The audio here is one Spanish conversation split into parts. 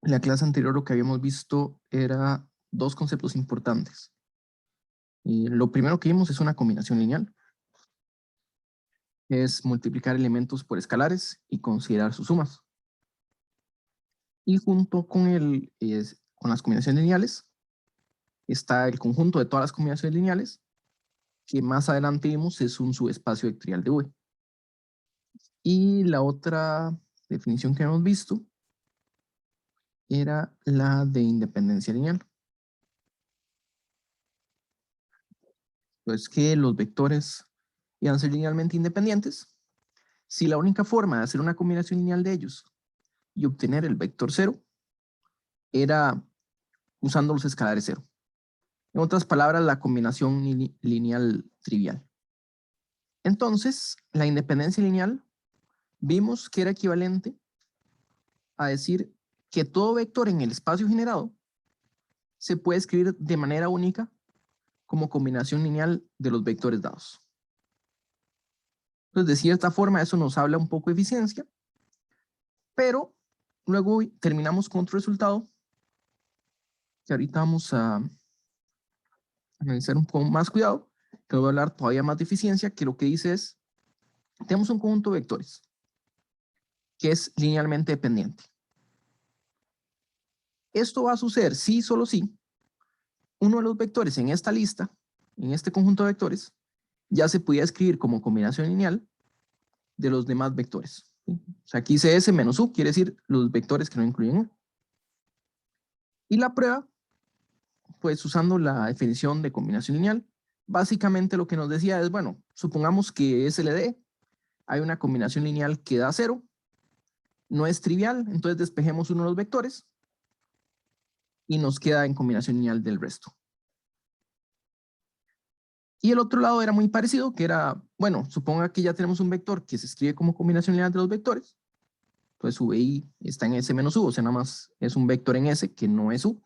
En la clase anterior lo que habíamos visto era dos conceptos importantes. Lo primero que vimos es una combinación lineal. Es multiplicar elementos por escalares y considerar sus sumas. Y junto con, con las combinaciones lineales está el conjunto de todas las combinaciones lineales, que más adelante vimos es un subespacio vectorial de V. Y la otra definición que hemos visto era la de independencia lineal. Pues que los vectores iban a ser linealmente independientes si la única forma de hacer una combinación lineal de ellos y obtener el vector cero era usando los escalares cero. En otras palabras, la combinación lineal trivial. Entonces, la independencia lineal vimos que era equivalente a decir que todo vector en el espacio generado se puede escribir de manera única como combinación lineal de los vectores dados. Entonces, de cierta forma, eso nos habla un poco de eficiencia, pero luego terminamos con otro resultado que ahorita vamos a analizar un poco más cuidado, que voy a hablar todavía más de eficiencia, que lo que dice es, tenemos un conjunto de vectores que es linealmente dependiente. Esto va a suceder si, solo si, uno de los vectores en esta lista, en este conjunto de vectores, ya se pudiera escribir como combinación lineal de los demás vectores. ¿Sí? O sea, aquí dice S menos U, quiere decir los vectores que no incluyen U. Y la prueba, pues usando la definición de combinación lineal, básicamente lo que nos decía es, bueno, supongamos que SLD hay una combinación lineal que da 0, no es trivial, entonces despejemos uno de los vectores y nos queda en combinación lineal del resto. Y el otro lado era muy parecido, que era, bueno, suponga que ya tenemos un vector que se escribe como combinación lineal de los vectores, entonces VI está en S menos U, o sea, nada más es un vector en S que no es U.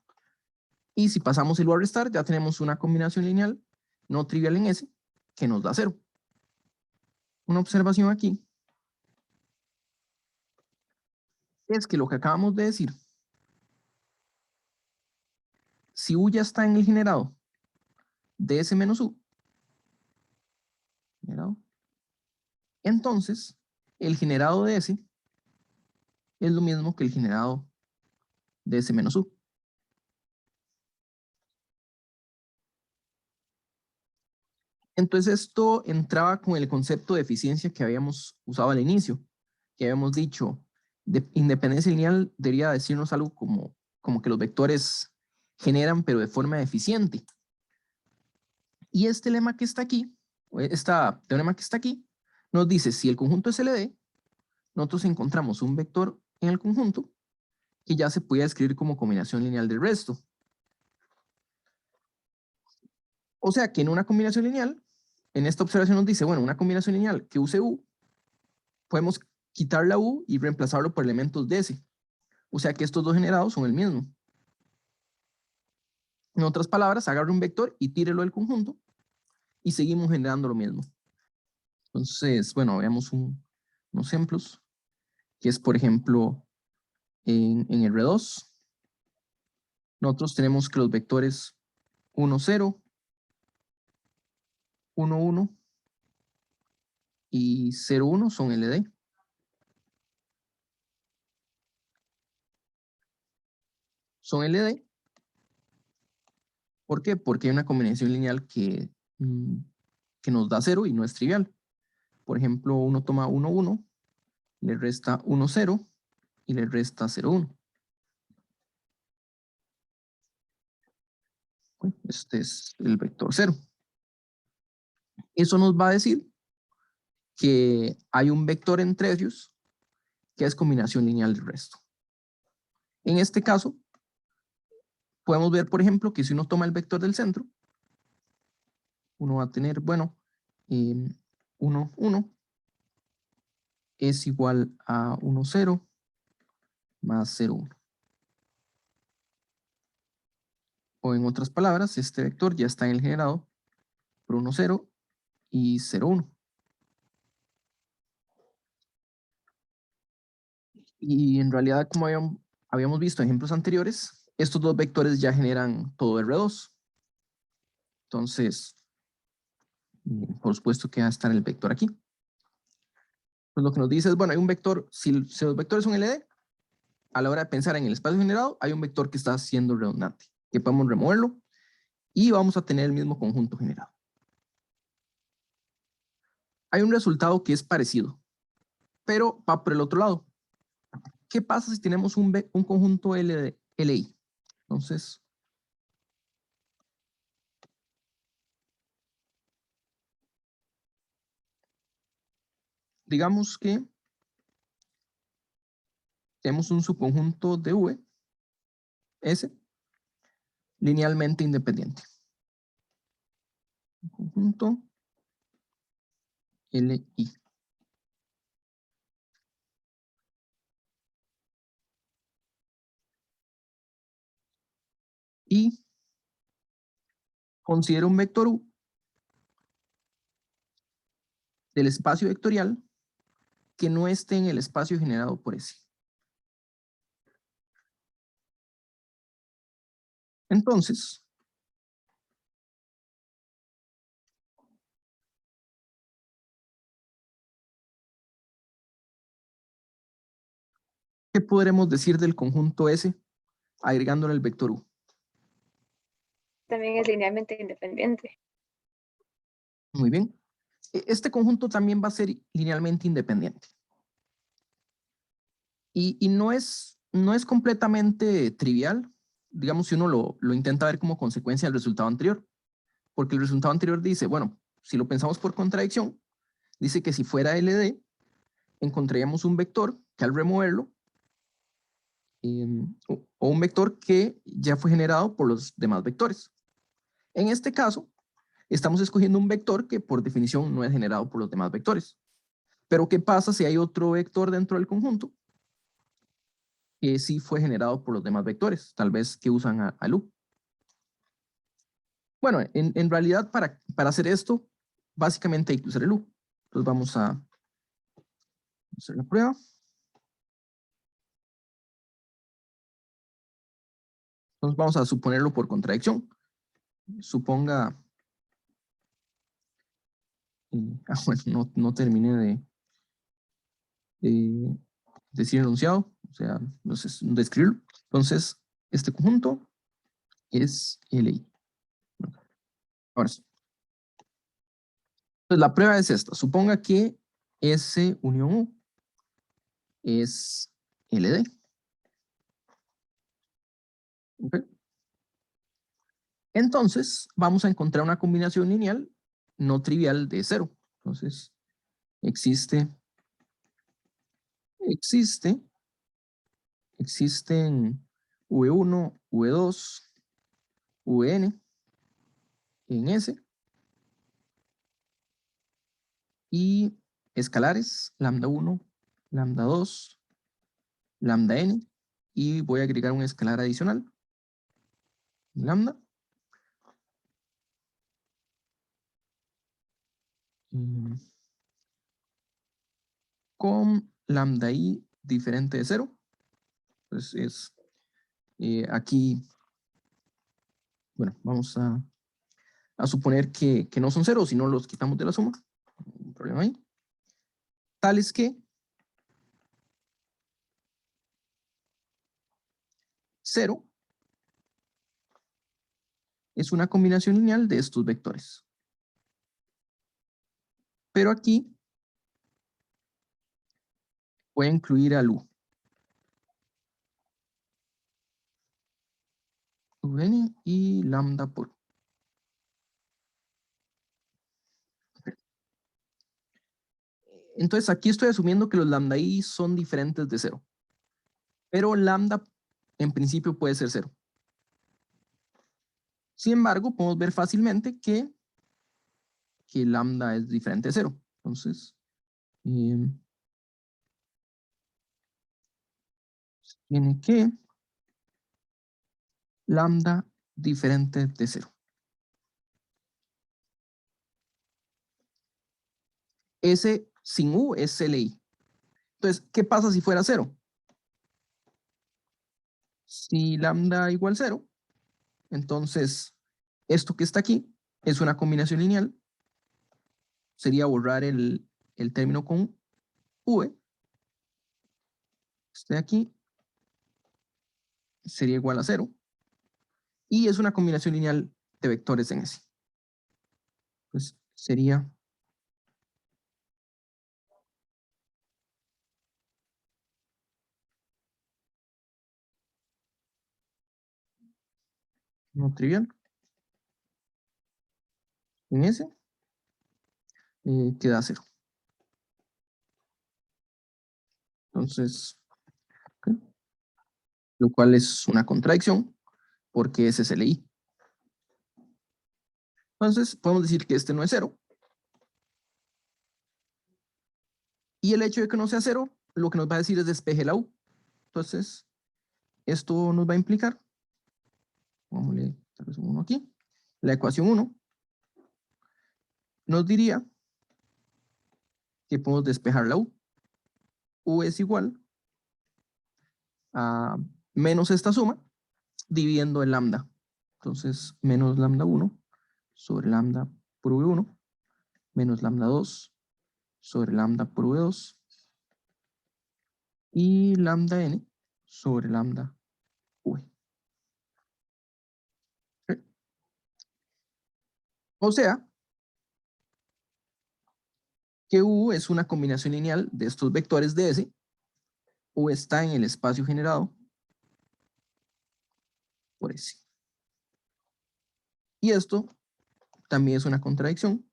Y si pasamos el U a restar, ya tenemos una combinación lineal no trivial en S que nos da 0. Una observación aquí es que lo que acabamos de decir, si U ya está en el generado de S menos U, ¿generado? Entonces el generado de S es lo mismo que el generado de S menos U. Entonces esto entraba con el concepto de eficiencia que habíamos usado al inicio, que habíamos dicho, de independencia lineal debería decirnos algo como que los vectores generan pero de forma eficiente. Y este lema que está aquí, este teorema que está aquí, nos dice si el conjunto es LD, nosotros encontramos un vector en el conjunto que ya se puede escribir como combinación lineal del resto. O sea que en una combinación lineal, en esta observación nos dice, bueno, una combinación lineal que use U, podemos quitar la U y reemplazarlo por elementos de S. O sea que estos dos generados son el mismo. En otras palabras, agarre un vector y tírelo del conjunto y seguimos generando lo mismo. Entonces, bueno, veamos unos ejemplos, que es, por ejemplo, en R2, nosotros tenemos que los vectores 1, 0, 1, 1 y 0, 1 son LD. Son LD. ¿Por qué? Porque hay una combinación lineal que nos da 0 y no es trivial. Por ejemplo, uno toma 1, 1, le resta 1, 0 y le resta 0, 1. Este es el vector 0. Eso nos va a decir que hay un vector entre ellos que es combinación lineal del resto. En este caso, podemos ver, por ejemplo, que si uno toma el vector del centro, uno va a tener, bueno, 1, 1 es igual a 1, 0 más 0, 1. O en otras palabras, este vector ya está en el generado por 1, 0 y 0, 1. Y en realidad, como habíamos visto ejemplos anteriores, estos dos vectores ya generan todo R2. Entonces, por supuesto que va a estar el vector aquí. Pues lo que nos dice es, bueno, hay un vector, si los vectores son LD, a la hora de pensar en el espacio generado, hay un vector que está siendo redundante, que podemos removerlo y vamos a tener el mismo conjunto generado. Hay un resultado que es parecido, pero va por el otro lado. ¿Qué pasa si tenemos un conjunto LI? Entonces, digamos que tenemos un subconjunto de V, S, linealmente independiente. Un conjunto LI. Y considero un vector U del espacio vectorial que no esté en el espacio generado por S. Entonces, ¿qué podremos decir del conjunto S agregándole el vector U? También es linealmente independiente. Muy bien. Este conjunto también va a ser linealmente independiente. Y no es completamente trivial, digamos, si uno lo intenta ver como consecuencia del resultado anterior. Porque el resultado anterior dice, bueno, si lo pensamos por contradicción, dice que si fuera LD, encontraríamos un vector que al removerlo, o un vector que ya fue generado por los demás vectores. En este caso, estamos escogiendo un vector que por definición no es generado por los demás vectores. Pero ¿qué pasa si hay otro vector dentro del conjunto que sí fue generado por los demás vectores? Tal vez que usan a loop. Bueno, en realidad para hacer esto, básicamente hay que usar el loop. Entonces vamos a hacer la prueba. Entonces vamos a suponerlo por contradicción. Suponga... bueno, no terminé de decir enunciado, o sea, no sé, describirlo. Entonces, este conjunto es LI. Ahora sí. Entonces, la prueba es esta. Suponga que S unión U es LD. ¿Okay? Entonces, vamos a encontrar una combinación lineal no trivial de cero. Entonces, existen V1, V2, Vn en S y escalares, lambda 1, lambda 2, lambda n, y voy a agregar un escalar adicional, lambda, con lambda i diferente de 0. Entonces aquí, bueno, vamos a suponer que no son 0, si no los quitamos de la suma. No hay problema ahí. Tal es que 0 es una combinación lineal de estos vectores. Pero aquí voy a incluir al u. Un y lambda por. Entonces aquí estoy asumiendo que los lambda i son diferentes de 0. Pero lambda en principio puede ser 0. Sin embargo, podemos ver fácilmente que lambda es diferente de 0. Entonces, tiene que lambda diferente de 0. S sin u es LI. Entonces, ¿qué pasa si fuera 0? Si lambda igual 0, entonces esto que está aquí es una combinación lineal. Sería borrar el término con v. Este de aquí sería igual a 0. Y es una combinación lineal de vectores en S. Pues sería no trivial. En S queda 0. Entonces, ¿ok? Lo cual es una contradicción porque ese es el I. Entonces, podemos decir que este no es 0. Y el hecho de que no sea 0, lo que nos va a decir es despeje la U. Entonces, esto nos va a implicar, pongámosle tal vez un 1 aquí, la ecuación 1 nos diría que podemos despejar la U. U es igual a menos esta suma dividiendo el lambda. Entonces, menos lambda 1 sobre lambda por V1 menos lambda 2 sobre lambda por V2 y lambda n sobre lambda V. ¿Ok? O sea, que U es una combinación lineal de estos vectores de S. U está en el espacio generado por S. Y esto también es una contradicción.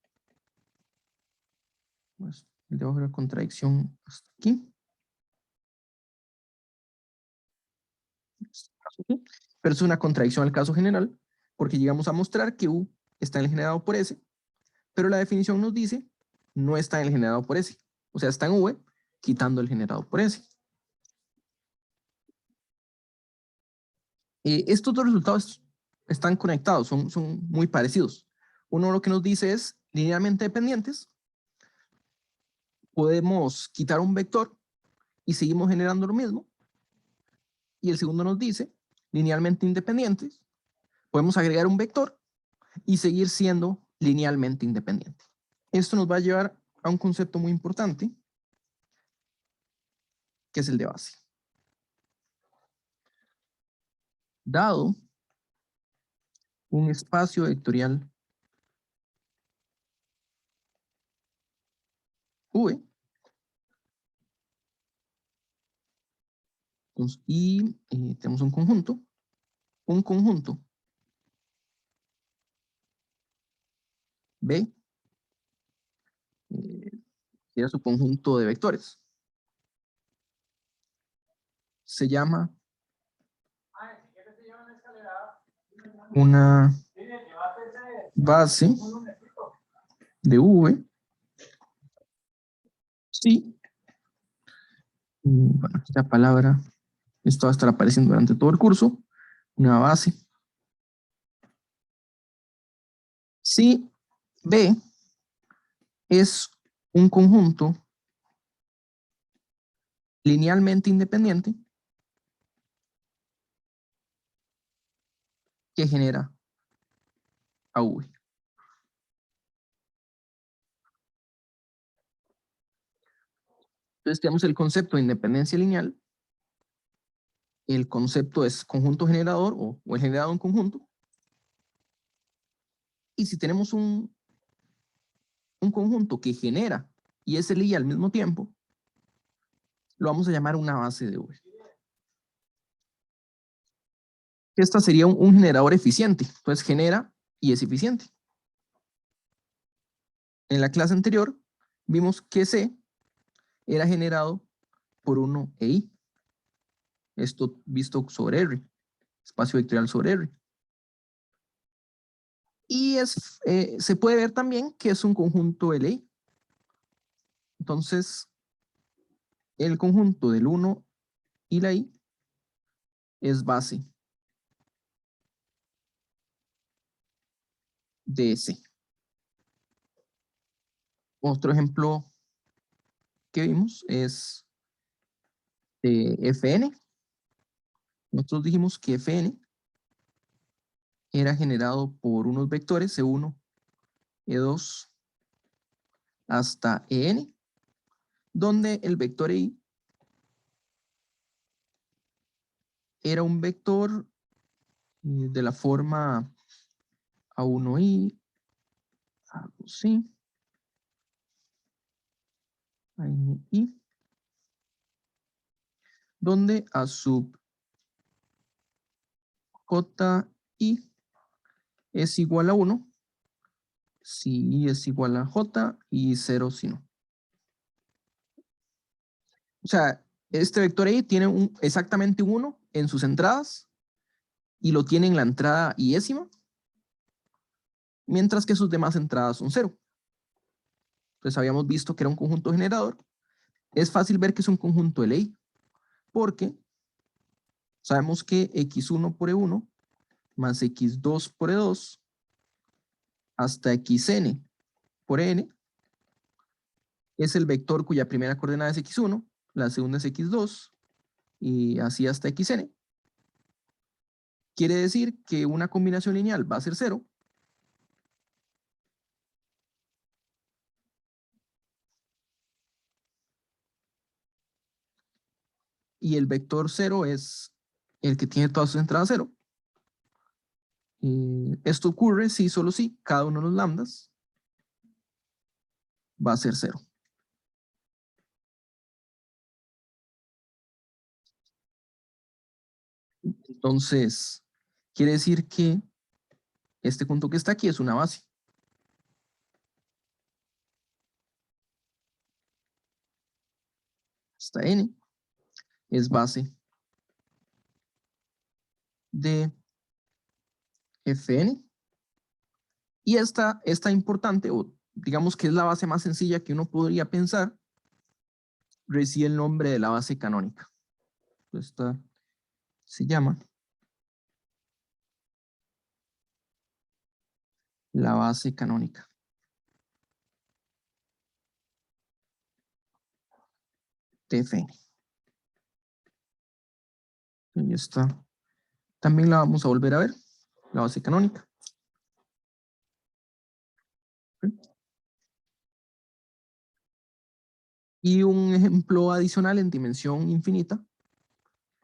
Pues, debajo de la contradicción hasta aquí. Pero es una contradicción al caso general, porque llegamos a mostrar que U está en el generado por S, pero la definición nos dice no está en el generado por S. O sea, está en V, quitando el generado por S. Estos dos resultados están conectados, son muy parecidos. Uno lo que nos dice es linealmente dependientes. Podemos quitar un vector y seguimos generando lo mismo. Y el segundo nos dice linealmente independientes. Podemos agregar un vector y seguir siendo linealmente independiente. Esto nos va a llevar a un concepto muy importante, que es el de base. Dado un espacio vectorial V, entonces, y tenemos un conjunto B, sería su conjunto de vectores. Se llama una base de V. Sí. Bueno, esta palabra, esto va a estar apareciendo durante todo el curso. Una base. Si B es un conjunto linealmente independiente que genera a V. Entonces tenemos el concepto de independencia lineal. El concepto es conjunto generador o el generado de un conjunto. Y si tenemos un conjunto que genera y es el I al mismo tiempo, lo vamos a llamar una base de V. Esta sería un generador eficiente. Entonces genera y es eficiente. En la clase anterior vimos que C era generado por 1 e I. Esto visto sobre R. Espacio vectorial sobre R. Y se puede ver también que es un conjunto LI. Entonces, el conjunto del 1 y la I es base de S. Otro ejemplo que vimos es de Fn. nosotros dijimos que Fn era generado por unos vectores E1, E2 hasta En, donde el vector I era un vector de la forma A1I, A2I, I, donde A sub Ji es igual a 1, si I es igual a J y 0 si no. O sea, este vector I tiene exactamente un 1 en sus entradas y lo tiene en la entrada iésima, mientras que sus demás entradas son 0. Entonces habíamos visto que era un conjunto generador. Es fácil ver que es un conjunto de ley, porque sabemos que x1 por e1 más x2 por e2 hasta xn por n es el vector cuya primera coordenada es x1, la segunda es x2, y así hasta xn. Quiere decir que una combinación lineal va a ser 0. Y el vector 0 es el que tiene todas sus entradas 0. Esto ocurre si solo si cada uno de los lambdas va a ser 0. Entonces, quiere decir que este punto que está aquí es una base. Hasta n es base de Fn. Y esta importante, o digamos que es la base más sencilla que uno podría pensar, recibe el nombre de la base canónica. Esta se llama la base canónica de Fn. Y esta también la vamos a volver a ver, la base canónica. Y un ejemplo adicional en dimensión infinita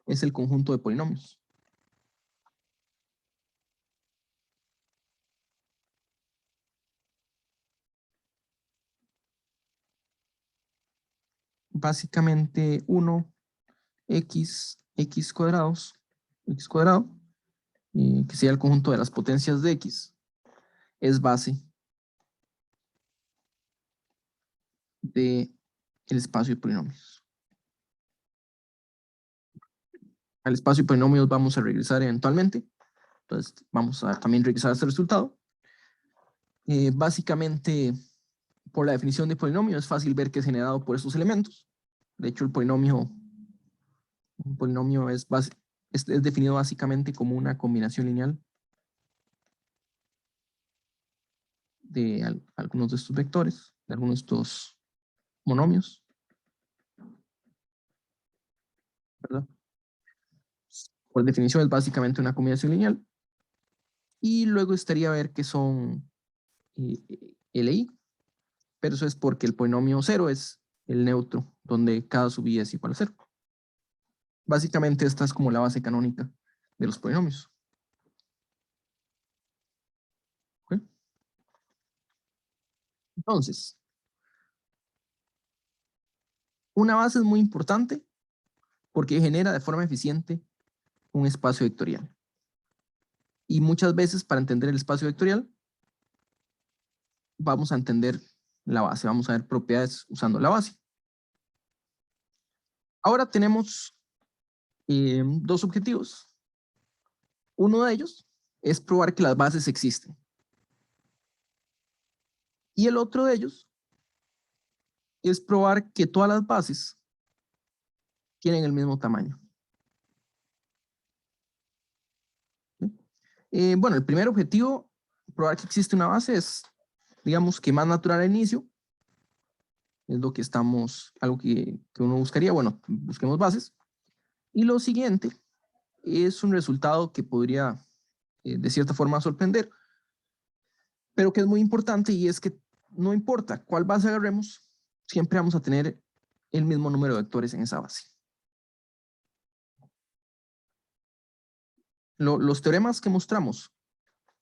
es el conjunto de polinomios. Básicamente 1x cuadrado, que sería el conjunto de las potencias de x, es base del espacio de polinomios. Al espacio de polinomios vamos a regresar eventualmente. Entonces vamos a también regresar a este resultado. Básicamente, por la definición de polinomio, es fácil ver que es generado por estos elementos. De hecho, un polinomio es definido básicamente como una combinación lineal de algunos de estos vectores, de algunos de estos monomios, ¿verdad? Por definición es básicamente una combinación lineal. Y luego estaría a ver que son LI, pero eso es porque el polinomio 0 es el neutro, donde cada sub i es igual a 0. Básicamente esta es como la base canónica de los polinomios. ¿Okay? Entonces, una base es muy importante porque genera de forma eficiente un espacio vectorial. Y muchas veces para entender el espacio vectorial vamos a entender la base, vamos a ver propiedades usando la base. Ahora tenemos dos objetivos. Uno de ellos es probar que las bases existen. Y el otro de ellos es probar que todas las bases tienen el mismo tamaño. Bueno, el primer objetivo, probar que existe una base, es, digamos, que más natural al inicio. Es lo que algo que uno buscaría. Bueno, busquemos bases. Y lo siguiente es un resultado que podría de cierta forma sorprender, pero que es muy importante, y es que no importa cuál base agarremos, siempre vamos a tener el mismo número de vectores en esa base. Los teoremas que mostramos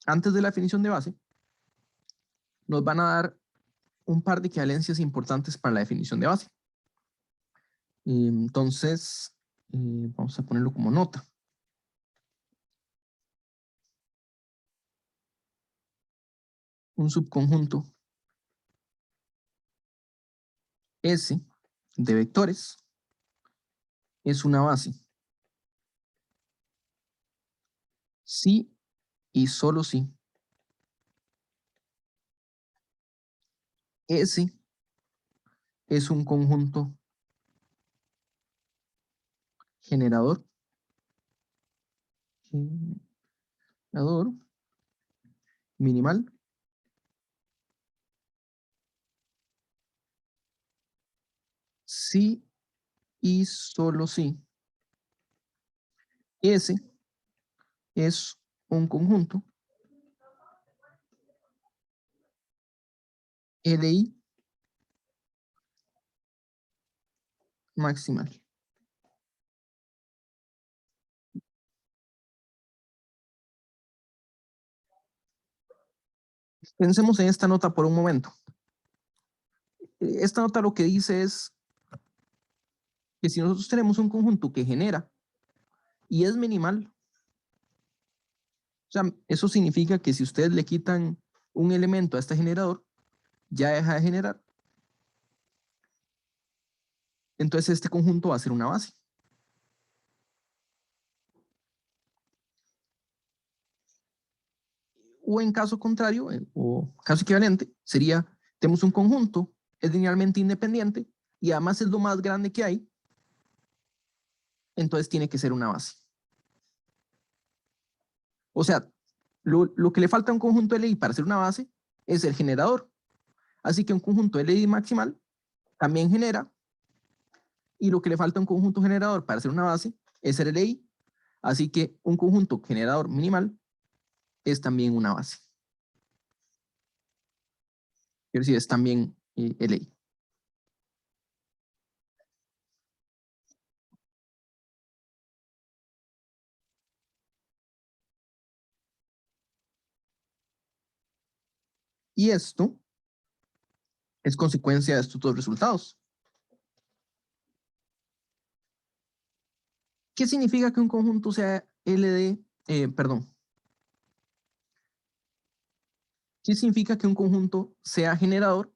antes de la definición de base nos van a dar un par de equivalencias importantes para la definición de base. Entonces, vamos a ponerlo como nota. Un subconjunto S de vectores es una base si y solo si S es un conjunto generador minimal si y solo si S es un conjunto LI maximal. Pensemos en esta nota por un momento. Esta nota lo que dice es que si nosotros tenemos un conjunto que genera y es minimal, o sea, eso significa que si ustedes le quitan un elemento a este generador, ya deja de generar. Entonces este conjunto va a ser una base. O en caso contrario, o caso equivalente, sería, tenemos un conjunto, es linealmente independiente y además es lo más grande que hay, entonces tiene que ser una base. O sea, lo que le falta a un conjunto LI para ser una base es el generador. Así que un conjunto LI maximal también genera, y lo que le falta a un conjunto generador para ser una base es el LI. Así que un conjunto generador minimal es también una base. Quiero decir, es también LI. Y esto es consecuencia de estos dos resultados. ¿Qué significa que un conjunto sea LD? Perdón. ¿Qué significa que un conjunto sea generador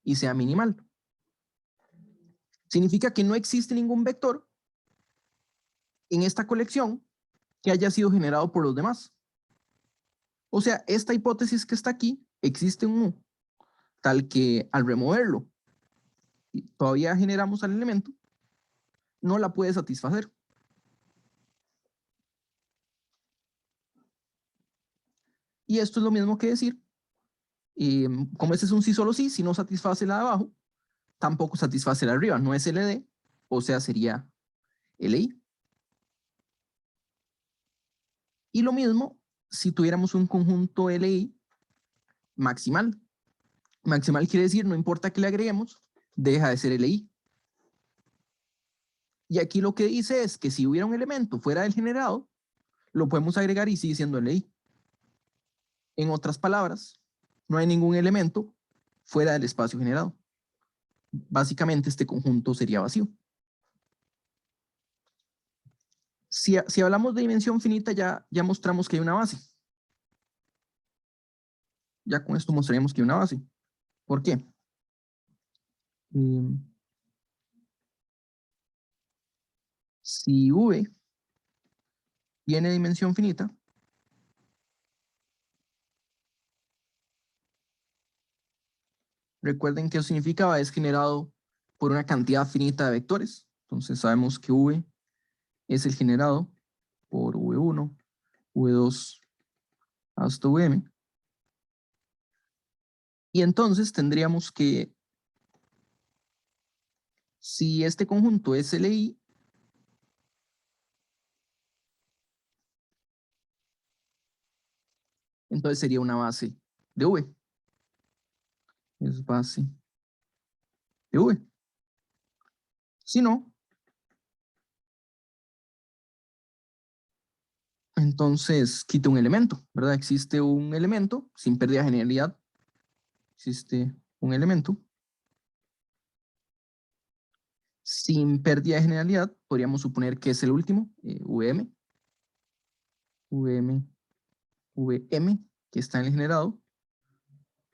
y sea minimal? Significa que no existe ningún vector en esta colección que haya sido generado por los demás. O sea, esta hipótesis que está aquí, existe un U, tal que al removerlo, todavía generamos al elemento, no la puede satisfacer. Y esto es lo mismo que decir, como este es un sí solo sí, si no satisface la de abajo, tampoco satisface la de arriba, no es LD, o sea, sería LI. Y lo mismo si tuviéramos un conjunto LI maximal. Maximal quiere decir, no importa que le agreguemos, deja de ser LI. Y aquí lo que dice es que si hubiera un elemento fuera del generado, lo podemos agregar y sigue siendo LI. En otras palabras, no hay ningún elemento fuera del espacio generado. Básicamente este conjunto sería vacío. Si hablamos de dimensión finita, ya mostramos que hay una base. Ya con esto mostraríamos que hay una base. ¿Por qué? Si V tiene dimensión finita, recuerden que eso significa es generado por una cantidad finita de vectores. Entonces sabemos que V es el generado por V1, V2 hasta Vm. Y entonces tendríamos que, si este conjunto es LI, Entonces sería una base de V. Es base de V. Si no, entonces quita un elemento, ¿verdad? Existe un elemento sin pérdida de generalidad. Existe un elemento sin pérdida de generalidad. Podríamos suponer que es el último, VM, VM, VM, que está en el generado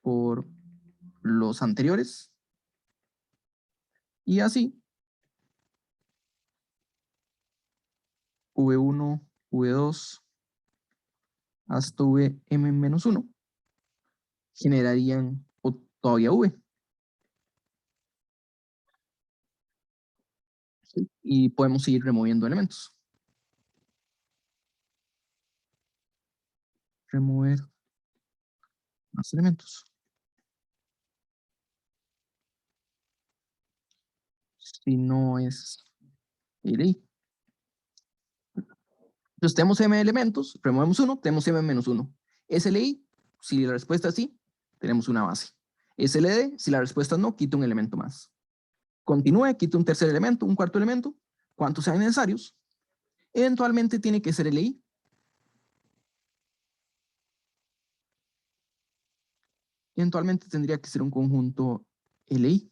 por los anteriores. Y así, V1, V2, hasta Vm-1 generarían todavía V. ¿Sí? Y podemos seguir removiendo elementos. Remover más elementos. Si no es array. Entonces tenemos m elementos, removemos uno, tenemos m-1. SLI, si la respuesta es sí, tenemos una base. SLD, si la respuesta es no, quita un elemento más. Continúe, quita un tercer elemento, un cuarto elemento, cuantos sean necesarios. Eventualmente tiene que ser LI. Eventualmente tendría que ser un conjunto LI.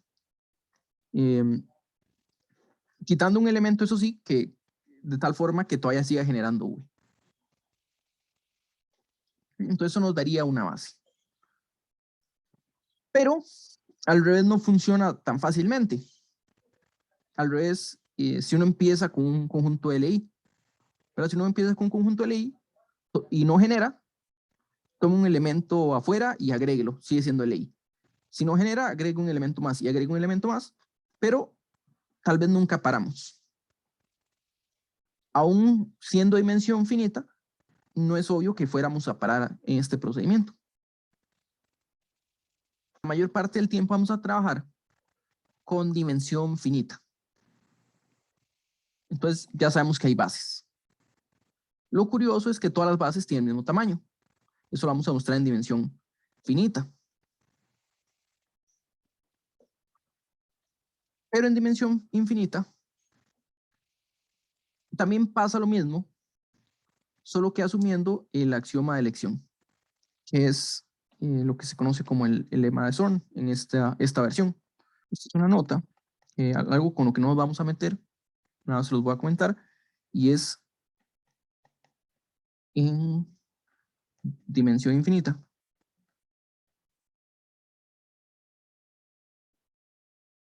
Quitando un elemento, eso sí, que de tal forma que todavía siga generando V. Entonces eso nos daría una base. Pero al revés no funciona tan fácilmente. Al revés, si uno empieza con un conjunto LI, pero si uno empieza con un conjunto LI y no genera, toma un elemento afuera y agréguelo, sigue siendo LI. Si no genera, agrega un elemento más y agrega un elemento más, pero tal vez nunca paramos. Aún siendo dimensión finita, no es obvio que fuéramos a parar en este procedimiento. La mayor parte del tiempo vamos a trabajar con dimensión finita. Entonces ya sabemos que hay bases. Lo curioso es que todas las bases tienen el mismo tamaño. Eso lo vamos a mostrar en dimensión finita. Pero en dimensión infinita también pasa lo mismo, solo que asumiendo el axioma de elección, que es lo que se conoce como el lema de Zorn en esta versión. Esta es una nota, algo con lo que no nos vamos a meter, nada más se los voy a comentar, y es en dimensión infinita.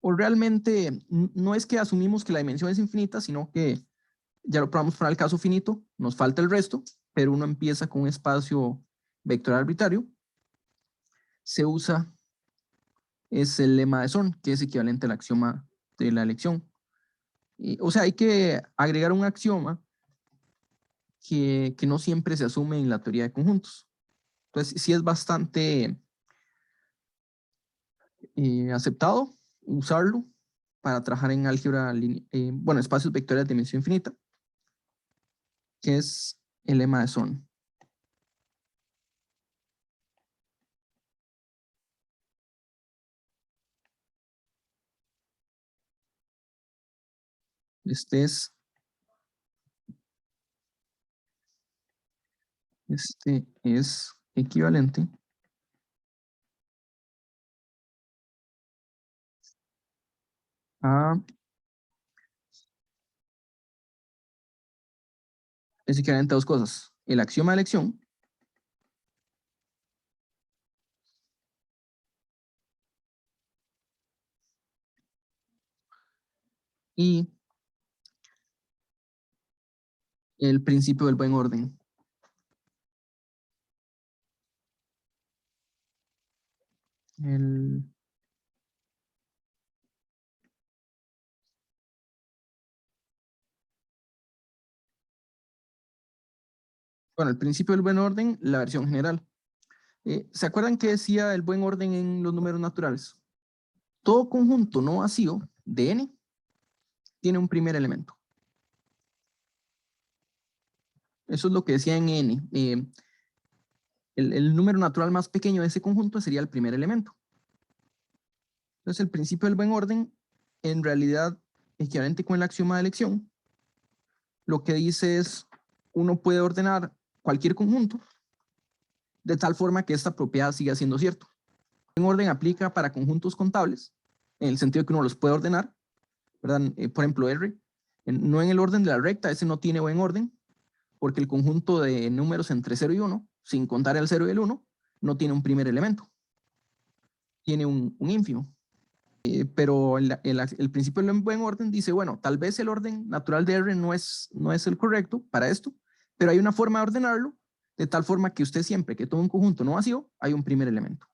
O realmente no es que asumimos que la dimensión es infinita, sino que ya lo probamos para el caso finito, nos falta el resto, pero uno empieza con un espacio vectorial arbitrario. Se usa es el lema de Zorn, que es equivalente al axioma de la elección. O sea, hay que agregar un axioma que no siempre se asume en la teoría de conjuntos. Entonces, sí es bastante aceptado usarlo para trabajar en álgebra, bueno, espacios vectoriales de dimensión infinita, que es el lema de Zorn. Este es equivalente a, es equivalente a dos cosas, el axioma de elección y el principio del buen orden. Bueno, el principio del buen orden, la versión general. ¿Se acuerdan que decía el buen orden en los números naturales? Todo conjunto no vacío de n tiene un primer elemento. Eso es lo que decía en n. el número natural más pequeño de ese conjunto sería el primer elemento. Entonces, el principio del buen orden, en realidad, equivalente con el axioma de elección, lo que dice es, uno puede ordenar cualquier conjunto de tal forma que esta propiedad siga siendo cierto. El buen orden aplica para conjuntos contables, en el sentido de que uno los puede ordenar, ¿verdad? Por ejemplo, R, no en el orden de la recta, ese no tiene buen orden, porque el conjunto de números entre 0 y 1, sin contar el 0 y el 1, no tiene un primer elemento, tiene un ínfimo. Pero el principio del buen orden dice, bueno, tal vez el orden natural de R no es el correcto para esto, pero hay una forma de ordenarlo de tal forma que usted siempre que tome un conjunto no vacío, hay un primer elemento.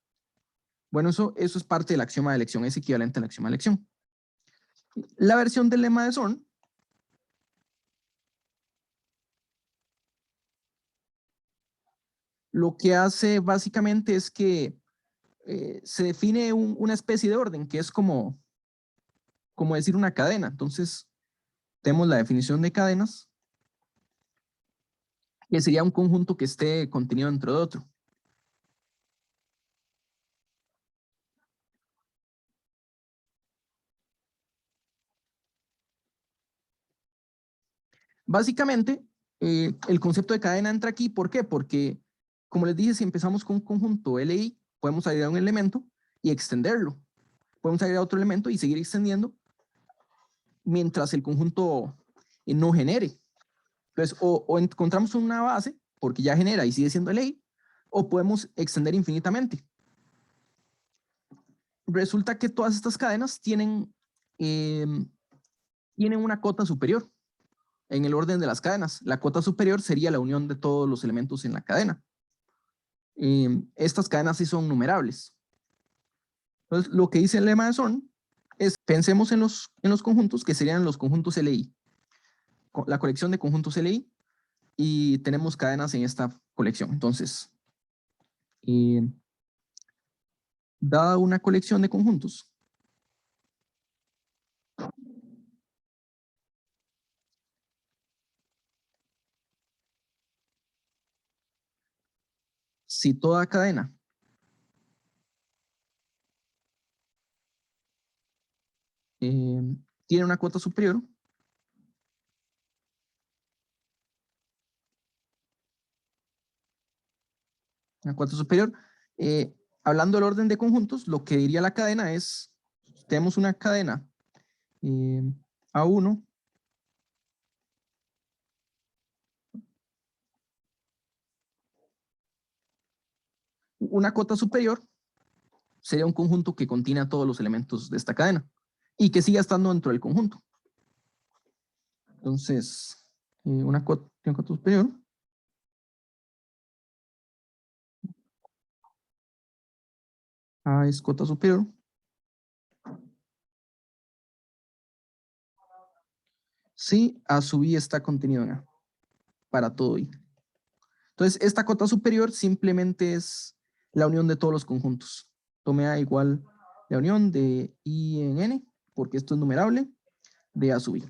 Bueno, eso es parte del axioma de elección, es equivalente al axioma de elección. La versión del lema de Zorn lo que hace básicamente es que se define una especie de orden que es como decir una cadena. Entonces, tenemos la definición de cadenas, que sería un conjunto que esté contenido dentro de otro. Básicamente, el concepto de cadena entra aquí. ¿Por qué? Porque, como les dije, si empezamos con un conjunto LI, podemos agregar un elemento y extenderlo. Podemos agregar otro elemento y seguir extendiendo mientras el conjunto no genere. Entonces, o encontramos una base, porque ya genera y sigue siendo LI, o podemos extender infinitamente. Resulta que todas estas cadenas tienen una cota superior en el orden de las cadenas. La cota superior sería la unión de todos los elementos en la cadena. Estas cadenas sí son numerables. Entonces, lo que dice el lema de Zorn es, pensemos en los conjuntos que serían los conjuntos LI, la colección de conjuntos LI, y tenemos cadenas en esta colección. Entonces, dada una colección de conjuntos, si toda cadena tiene una cuota superior, hablando del orden de conjuntos, lo que diría la cadena es, tenemos una cadena A1, una cota superior sería un conjunto que contiene a todos los elementos de esta cadena y que siga estando dentro del conjunto. Entonces, una cota superior A es cota superior si A sub I está contenido en A para todo I. Entonces, esta cota superior simplemente es la unión de todos los conjuntos. Tome A igual la unión de I en N, porque esto es numerable, de A sub I.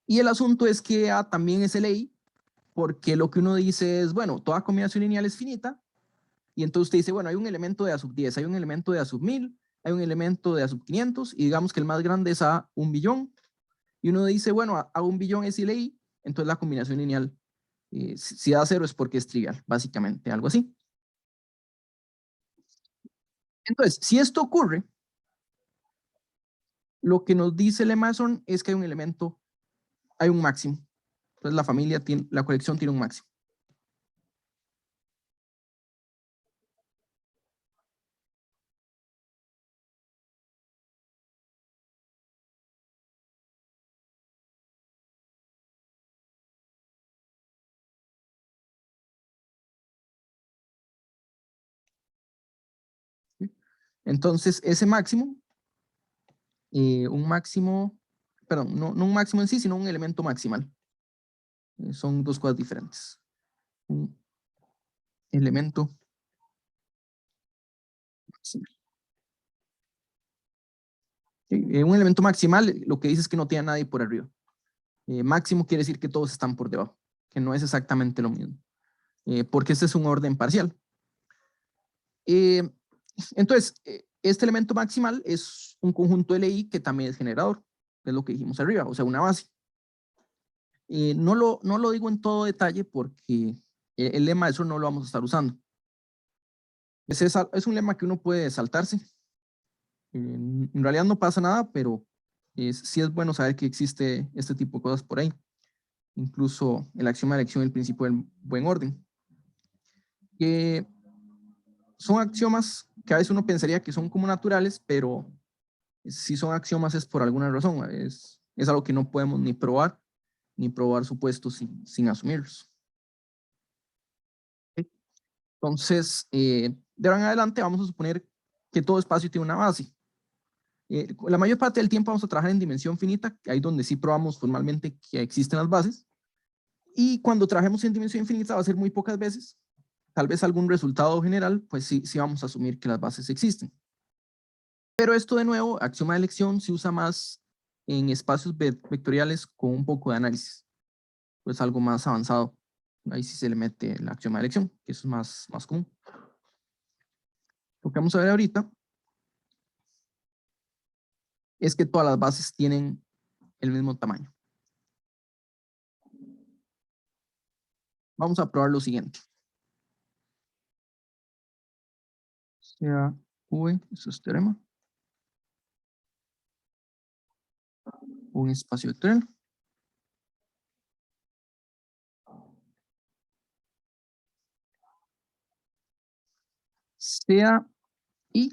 Y el asunto es que A también es LI, porque lo que uno dice es, bueno, toda combinación lineal es finita, y entonces usted dice, bueno, hay un elemento de A sub 10, hay un elemento de A sub 1000, hay un elemento de A sub 500, y digamos que el más grande es A 1 billón, y uno dice, bueno, A 1 billón es LI, entonces la combinación lineal, si da 0 es porque es trivial, básicamente, algo así. Entonces, si esto ocurre, lo que nos dice el lema de Zorn es que hay un elemento, hay un máximo. Entonces la familia tiene, la colección tiene un máximo. ¿Sí? Entonces ese máximo, un máximo, perdón, no un máximo en sí, sino un elemento maximal. Son dos cosas diferentes. Un elemento maximal. Un elemento maximal lo que dice es que no tiene a nadie por arriba. Máximo quiere decir que todos están por debajo, que no es exactamente lo mismo. porque este es un orden parcial. Entonces, este elemento maximal es un conjunto LI que también es generador, que es lo que dijimos arriba, o sea, una base. No lo digo en todo detalle porque el lema eso no lo vamos a estar usando. Es un lema que uno puede saltarse. En realidad no pasa nada, pero sí es bueno saber que existe este tipo de cosas por ahí. Incluso el axioma de elección y el principio del buen orden. Que son axiomas que a veces uno pensaría que son como naturales, pero si son axiomas es por alguna razón. Es algo que no podemos ni probar supuestos sin asumirlos. Entonces, de ahora en adelante vamos a suponer que todo espacio tiene una base. La mayor parte del tiempo vamos a trabajar en dimensión finita, ahí donde sí probamos formalmente que existen las bases. Y cuando trabajemos en dimensión infinita va a ser muy pocas veces. Tal vez algún resultado general, pues sí vamos a asumir que las bases existen. Pero esto de nuevo, axioma de elección, se usa más en espacios vectoriales con un poco de análisis. Pues algo más avanzado. Ahí sí se le mete el axioma de elección, que eso es más común. Lo que vamos a ver ahorita es que todas las bases tienen el mismo tamaño. Vamos a probar lo siguiente. Sea V, eso es teorema. Un espacio vectorial. Sea I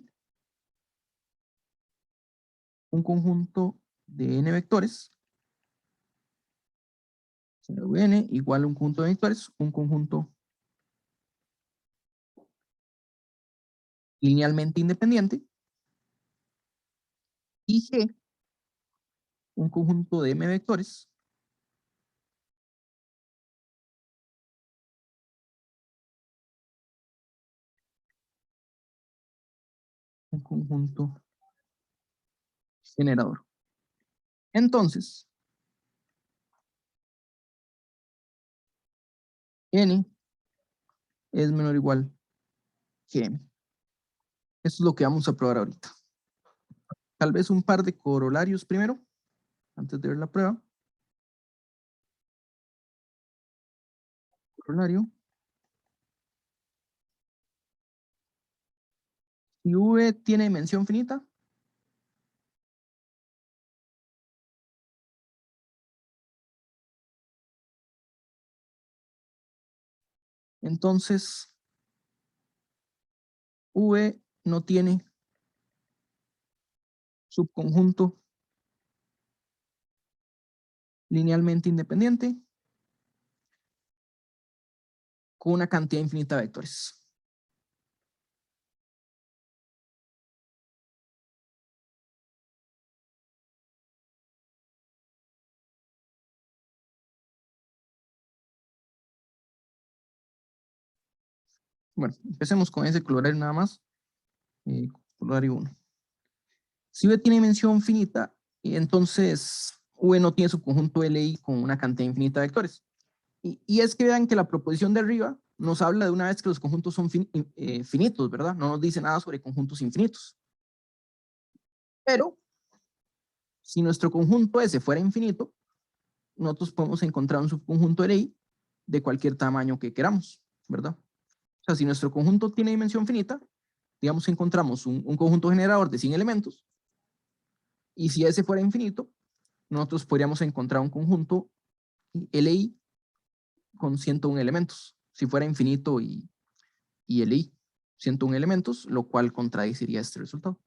un conjunto de n vectores. Sea Vn igual a un conjunto de vectores, un conjunto linealmente independiente. Y G un conjunto de m vectores. Un conjunto generador. Entonces, n es menor o igual que m. Eso es lo que vamos a probar ahorita. Tal vez un par de corolarios primero, antes de ver la prueba. Corolario. Si V tiene dimensión finita, entonces V no tiene subconjunto linealmente independiente con una cantidad infinita de vectores. Bueno, empecemos con ese colorario nada más. Colorario 1. Si V tiene dimensión finita, entonces V no tiene subconjunto LI con una cantidad infinita de vectores. Y es que vean que la proposición de arriba nos habla de una vez que los conjuntos son finitos, ¿verdad? No nos dice nada sobre conjuntos infinitos. Pero, si nuestro conjunto S fuera infinito, nosotros podemos encontrar un subconjunto LI de cualquier tamaño que queramos, ¿verdad? O sea, si nuestro conjunto tiene dimensión finita, digamos encontramos un conjunto generador de 100 elementos, y si ese fuera infinito, nosotros podríamos encontrar un conjunto LI con 101 elementos, si fuera infinito y LI 101 elementos, lo cual contradeciría este resultado.